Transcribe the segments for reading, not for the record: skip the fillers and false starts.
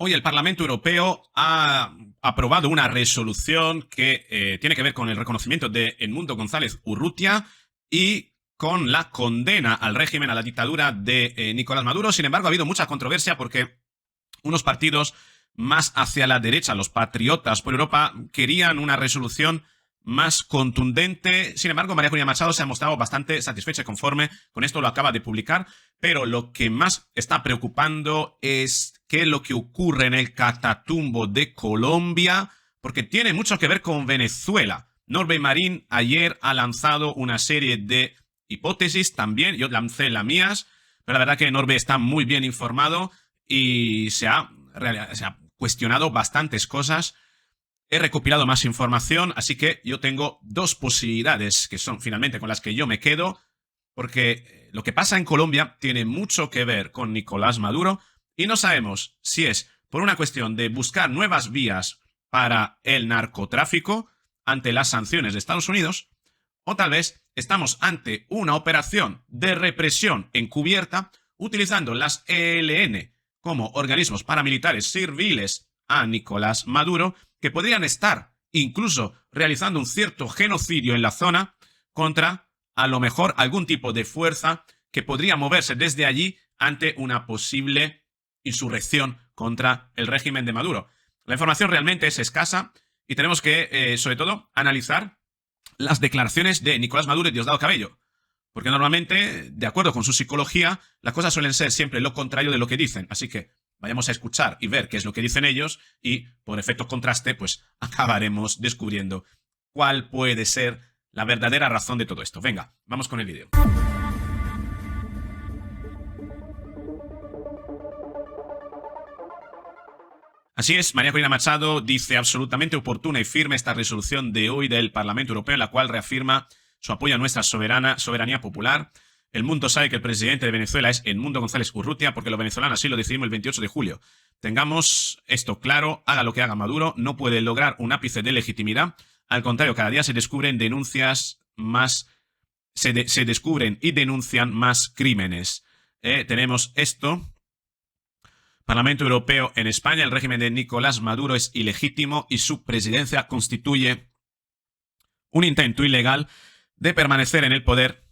Hoy el Parlamento Europeo ha aprobado una resolución que tiene que ver con el reconocimiento de Edmundo González Urrutia y con la condena al régimen, a la dictadura de Nicolás Maduro. Sin embargo, ha habido mucha controversia porque unos partidos más hacia la derecha, los patriotas por Europa, querían una resolución más contundente. Sin embargo, María Julia Machado se ha mostrado bastante satisfecha y conforme con esto, lo acaba de publicar, pero lo que más está preocupando es qué es lo que ocurre en el Catatumbo de Colombia, porque tiene mucho que ver con Venezuela. Norbert Marín ayer ha lanzado una serie de hipótesis también, yo lancé las mías, pero la verdad que Norbert está muy bien informado y se ha cuestionado bastantes cosas. He recopilado más información, así que yo tengo dos posibilidades que son finalmente con las que yo me quedo, porque lo que pasa en Colombia tiene mucho que ver con Nicolás Maduro y no sabemos si es por una cuestión de buscar nuevas vías para el narcotráfico ante las sanciones de Estados Unidos, o tal vez estamos ante una operación de represión encubierta utilizando las ELN como organismos paramilitares civiles a Nicolás Maduro, que podrían estar incluso realizando un cierto genocidio en la zona contra, a lo mejor, algún tipo de fuerza que podría moverse desde allí ante una posible insurrección contra el régimen de Maduro. La información realmente es escasa y tenemos que, sobre todo, analizar las declaraciones de Nicolás Maduro y Diosdado Cabello. Porque normalmente, de acuerdo con su psicología, las cosas suelen ser siempre lo contrario de lo que dicen. Así que vayamos a escuchar y ver qué es lo que dicen ellos y, por efecto contraste, pues acabaremos descubriendo cuál puede ser la verdadera razón de todo esto. Venga, vamos con el vídeo. Así es, María Corina Machado dice absolutamente oportuna y firme esta resolución de hoy del Parlamento Europeo, en la cual reafirma su apoyo a nuestra soberanía popular. El mundo sabe que el presidente de Venezuela es Edmundo González Urrutia, porque los venezolanos así lo decidimos el 28 de julio. Tengamos esto claro, haga lo que haga Maduro, no puede lograr un ápice de legitimidad. Al contrario, cada día se descubren denuncias más... se descubren y denuncian más crímenes. Tenemos esto. Parlamento Europeo en España, el régimen de Nicolás Maduro es ilegítimo y su presidencia constituye un intento ilegal de permanecer en el poder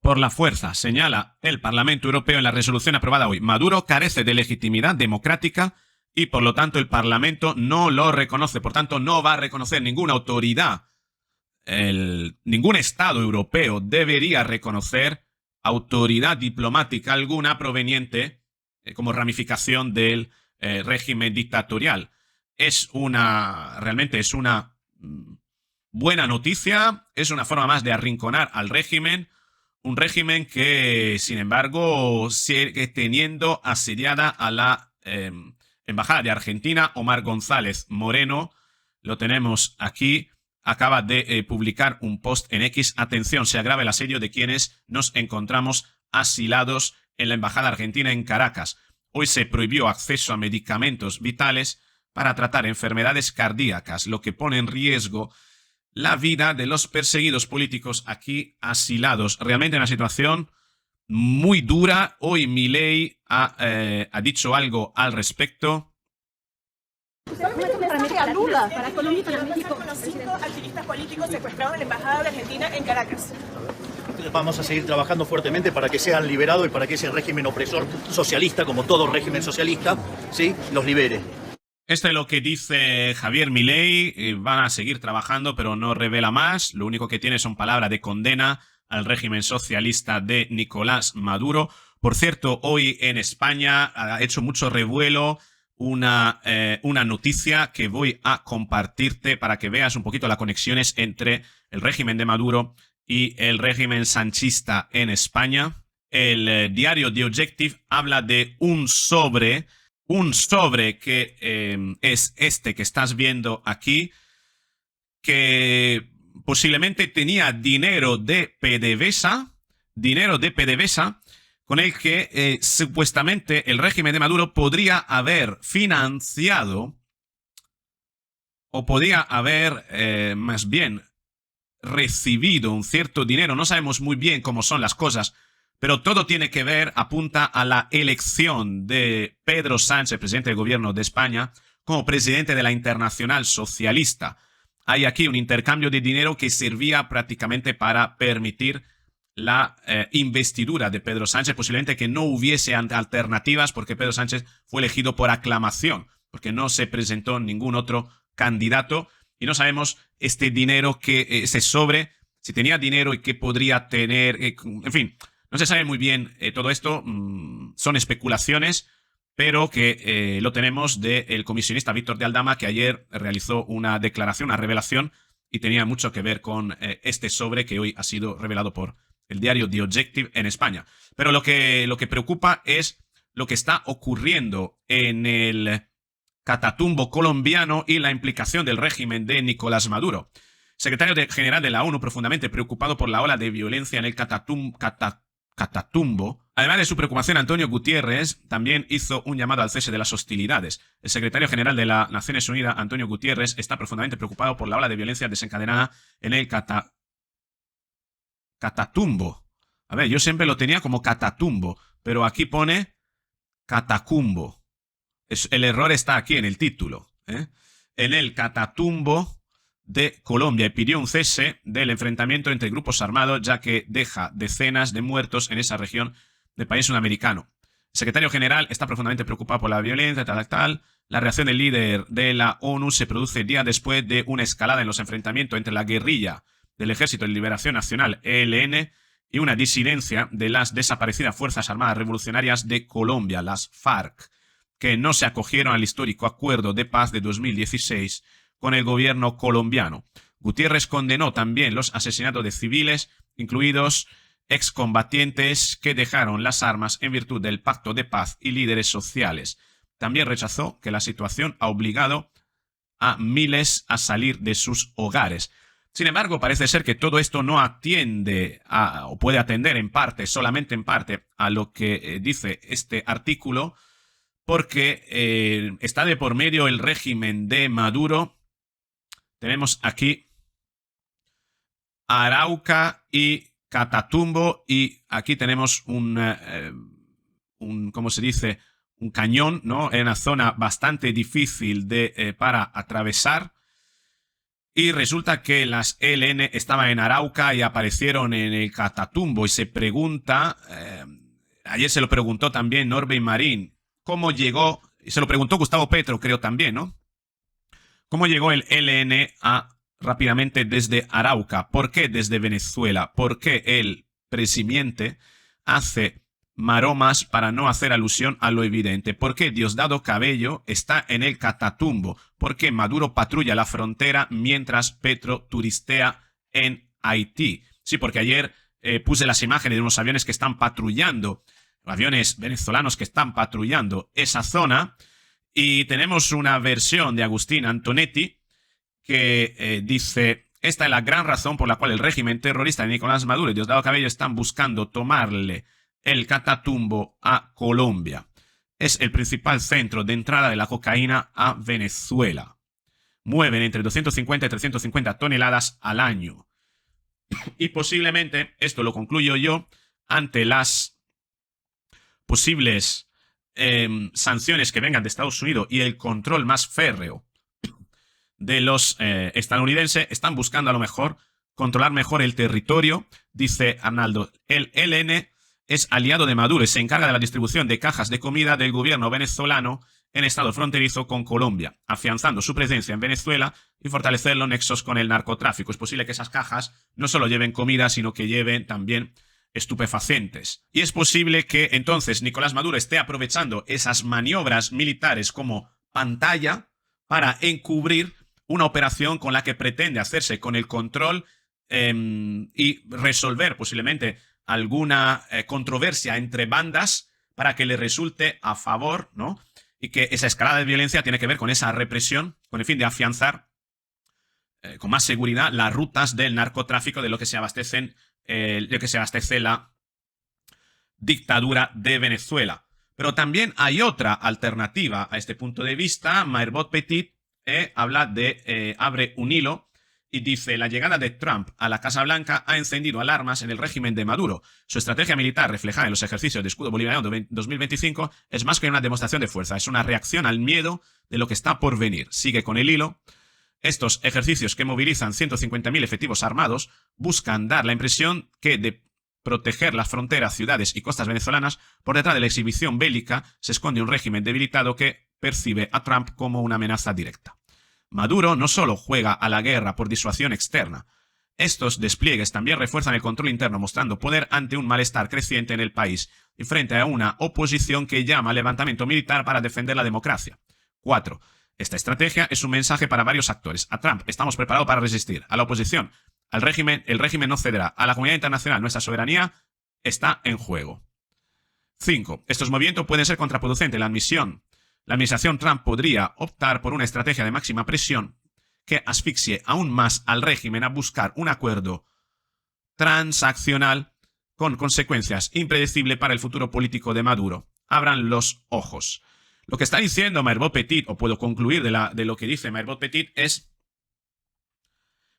por la fuerza, señala el Parlamento Europeo en la resolución aprobada hoy. Maduro carece de legitimidad democrática y por lo tanto el Parlamento no lo reconoce, por tanto no va a reconocer ninguna autoridad. Ningún Estado europeo debería reconocer autoridad diplomática alguna proveniente como ramificación del régimen dictatorial. Realmente es una buena noticia, es una forma más de arrinconar al régimen, un régimen que, sin embargo, sigue teniendo asediada a la embajada de Argentina. Omar González Moreno, lo tenemos aquí, acaba de publicar un post en X. Atención, se agrava el asedio de quienes nos encontramos asilados en la embajada argentina en Caracas. Hoy se prohibió acceso a medicamentos vitales para tratar enfermedades cardíacas, lo que pone en riesgo la vida de los perseguidos políticos aquí asilados. Realmente una situación muy dura. Hoy Milei ha dicho algo al respecto. Para Lula, para Colombia y para México. 5 activistas políticos secuestrados en la embajada de Argentina en Caracas. Vamos a seguir trabajando fuertemente para que sean liberados y para que ese régimen opresor socialista, como todo régimen socialista, ¿sí?, los libere. Esto es lo que dice Javier Milei. Van a seguir trabajando, pero no revela más. Lo único que tiene son palabras de condena al régimen socialista de Nicolás Maduro. Por cierto, hoy en España ha hecho mucho revuelo una noticia que voy a compartirte para que veas un poquito las conexiones entre el régimen de Maduro y el régimen sanchista en España. El diario The Objective habla de un sobre que es este que estás viendo aquí, que posiblemente tenía dinero de PDVSA, con el que supuestamente el régimen de Maduro podría haber financiado o podría haber más bien recibido un cierto dinero. No sabemos muy bien cómo son las cosas, Pero todo tiene que ver, apunta a la elección de Pedro Sánchez, presidente del gobierno de España, como presidente de la Internacional Socialista. Hay aquí un intercambio de dinero que servía prácticamente para permitir la investidura de Pedro Sánchez, posiblemente que no hubiese alternativas porque Pedro Sánchez fue elegido por aclamación, porque no se presentó ningún otro candidato y no sabemos este dinero, ese sobre, si tenía dinero y qué podría tener, en fin, no se sabe muy bien todo esto, son especulaciones, pero que lo tenemos del comisionista Víctor de Aldama, que ayer realizó una declaración, una revelación, y tenía mucho que ver con este sobre que hoy ha sido revelado por el diario The Objective en España. Pero lo que preocupa es lo que está ocurriendo en el Catatumbo colombiano y la implicación del régimen de Nicolás Maduro. Secretario general de la ONU, profundamente preocupado por la ola de violencia en el Catatumbo. Además de su preocupación, Antonio Guterres también hizo un llamado al cese de las hostilidades. El secretario general de las Naciones Unidas, Antonio Guterres, está profundamente preocupado por la ola de violencia desencadenada en el Catatumbo. A ver, yo siempre lo tenía como Catatumbo, pero aquí pone Catacumbo. El error está aquí en el título. En el Catatumbo de Colombia, y pidió un cese del enfrentamiento entre grupos armados, ya que deja decenas de muertos en esa región del país sudamericano. El secretario general está profundamente preocupado por la violencia, tal. La reacción del líder de la ONU se produce días después de una escalada en los enfrentamientos entre la guerrilla del Ejército de Liberación Nacional, ELN, y una disidencia de las desaparecidas Fuerzas Armadas Revolucionarias de Colombia, las FARC, que no se acogieron al histórico acuerdo de paz de 2016 con el gobierno colombiano. Gutiérrez condenó también los asesinatos de civiles, incluidos excombatientes que dejaron las armas en virtud del pacto de paz y líderes sociales. También rechazó que la situación ha obligado a miles a salir de sus hogares. Sin embargo, parece ser que todo esto no atiende o puede atender en parte, solamente en parte, a lo que dice este artículo, porque está de por medio el régimen de Maduro. Tenemos aquí Arauca y Catatumbo, y aquí tenemos ¿cómo se dice? Un cañón, ¿no? En una zona bastante difícil para atravesar. Y resulta que las ELN estaban en Arauca y aparecieron en el Catatumbo. Y se pregunta, ayer se lo preguntó también Norbert Marín, ¿cómo llegó? Y se lo preguntó Gustavo Petro, creo también, ¿no? ¿Cómo llegó el ELN rápidamente desde Arauca? ¿Por qué desde Venezuela? ¿Por qué el presidente hace maromas para no hacer alusión a lo evidente? ¿Por qué Diosdado Cabello está en el Catatumbo? ¿Por qué Maduro patrulla la frontera mientras Petro turistea en Haití? Sí, porque ayer puse las imágenes de unos aviones que están patrullando, aviones venezolanos que están patrullando esa zona, y tenemos una versión de Agustín Antonetti que dice: esta es la gran razón por la cual el régimen terrorista de Nicolás Maduro y Diosdado Cabello están buscando tomarle el Catatumbo a Colombia. Es el principal centro de entrada de la cocaína a Venezuela. Mueven entre 250 y 350 toneladas al año. Y posiblemente, esto lo concluyo yo, ante las posibles sanciones que vengan de Estados Unidos y el control más férreo de los estadounidenses, están buscando a lo mejor controlar mejor el territorio. Dice Arnaldo, el ELN es aliado de Maduro y se encarga de la distribución de cajas de comida del gobierno venezolano en estado fronterizo con Colombia, afianzando su presencia en Venezuela y fortalecer los nexos con el narcotráfico. Es posible que esas cajas no solo lleven comida, sino que lleven también estupefacientes. Y es posible que entonces Nicolás Maduro esté aprovechando esas maniobras militares como pantalla para encubrir una operación con la que pretende hacerse con el control y resolver posiblemente alguna controversia entre bandas para que le resulte a favor, ¿no? Y que esa escalada de violencia tiene que ver con esa represión, con el fin de afianzar con más seguridad las rutas del narcotráfico de lo que se abastece la dictadura de Venezuela. Pero también hay otra alternativa a este punto de vista. Maherbot Petit habla de abre un hilo y dice: la llegada de Trump a la Casa Blanca ha encendido alarmas en el régimen de Maduro. Su estrategia militar, reflejada en los ejercicios de escudo bolivariano 2025, es más que una demostración de fuerza, es una reacción al miedo de lo que está por venir. Sigue con el hilo. Estos ejercicios, que movilizan 150.000 efectivos armados, buscan dar la impresión de proteger las fronteras, ciudades y costas venezolanas. Por detrás de la exhibición bélica se esconde un régimen debilitado que percibe a Trump como una amenaza directa. Maduro no solo juega a la guerra por disuasión externa. Estos despliegues también refuerzan el control interno, mostrando poder ante un malestar creciente en el país y frente a una oposición que llama al levantamiento militar para defender la democracia. 4. Esta estrategia es un mensaje para varios actores. A Trump: estamos preparados para resistir. A la oposición: el régimen no cederá. A la comunidad internacional: nuestra soberanía está en juego. 5. Estos movimientos pueden ser contraproducentes. La administración Trump podría optar por una estrategia de máxima presión que asfixie aún más al régimen a buscar un acuerdo transaccional con consecuencias impredecibles para el futuro político de Maduro. Abran los ojos. Lo que está diciendo Maherbot Petit, o puedo concluir de lo que dice Maherbot Petit, es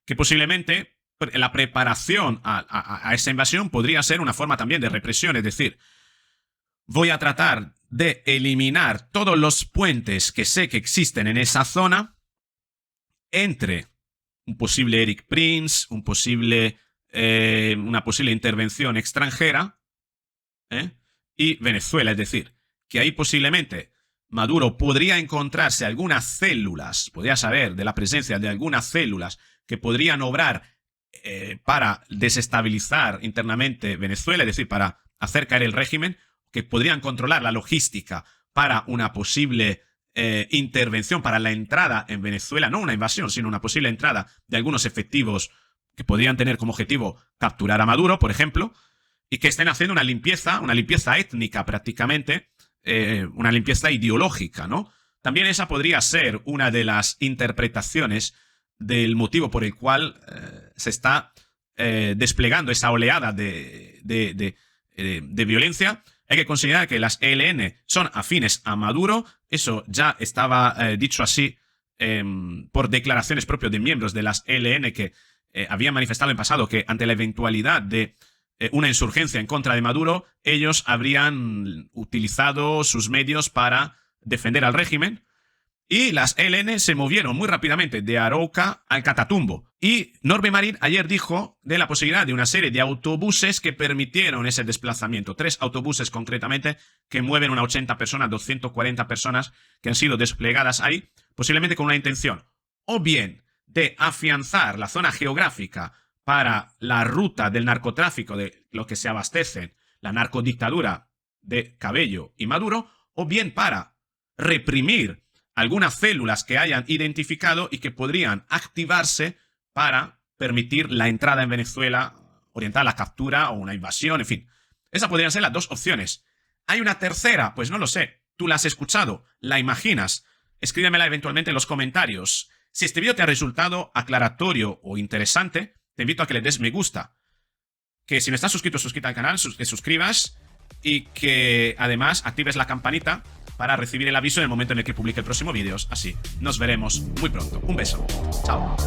que posiblemente la preparación a esa invasión podría ser una forma también de represión. Es decir, voy a tratar de eliminar todos los puentes que sé que existen en esa zona entre un posible Erik Prince, una posible intervención extranjera, y Venezuela. Es decir, que ahí posiblemente Maduro podría encontrarse algunas células, podría saber de la presencia de algunas células que podrían obrar para desestabilizar internamente Venezuela, es decir, para hacer caer el régimen, que podrían controlar la logística para una posible intervención, para la entrada en Venezuela, no una invasión, sino una posible entrada de algunos efectivos que podrían tener como objetivo capturar a Maduro, por ejemplo, y que estén haciendo una limpieza étnica prácticamente, una limpieza ideológica, ¿no? También esa podría ser una de las interpretaciones del motivo por el cual se está desplegando esa oleada de violencia. Hay que considerar que las ELN son afines a Maduro. Eso ya estaba dicho así por declaraciones propias de miembros de las ELN que habían manifestado en pasado que ante la eventualidad de una insurgencia en contra de Maduro, ellos habrían utilizado sus medios para defender al régimen. Y las ELN se movieron muy rápidamente de Arauca al Catatumbo. Y Norbe Marín ayer dijo de la posibilidad de una serie de autobuses que permitieron ese desplazamiento. 3 autobuses concretamente que mueven unas 80 personas, 240 personas que han sido desplegadas ahí, posiblemente con una intención o bien de afianzar la zona geográfica para la ruta del narcotráfico, de lo que se abastecen la narcodictadura de Cabello y Maduro, o bien para reprimir algunas células que hayan identificado y que podrían activarse para permitir la entrada en Venezuela, orientada a la captura o una invasión, en fin. Esas podrían ser las dos opciones. ¿Hay una tercera? Pues no lo sé. ¿Tú la has escuchado? ¿La imaginas? Escríbemela eventualmente en los comentarios. Si este vídeo te ha resultado aclaratorio o interesante, te invito a que le des me gusta. Que si no estás suscrito, suscríbete al canal, que suscribas y que además actives la campanita para recibir el aviso en el momento en el que publique el próximo vídeo. Así, nos veremos muy pronto. Un beso. Chao.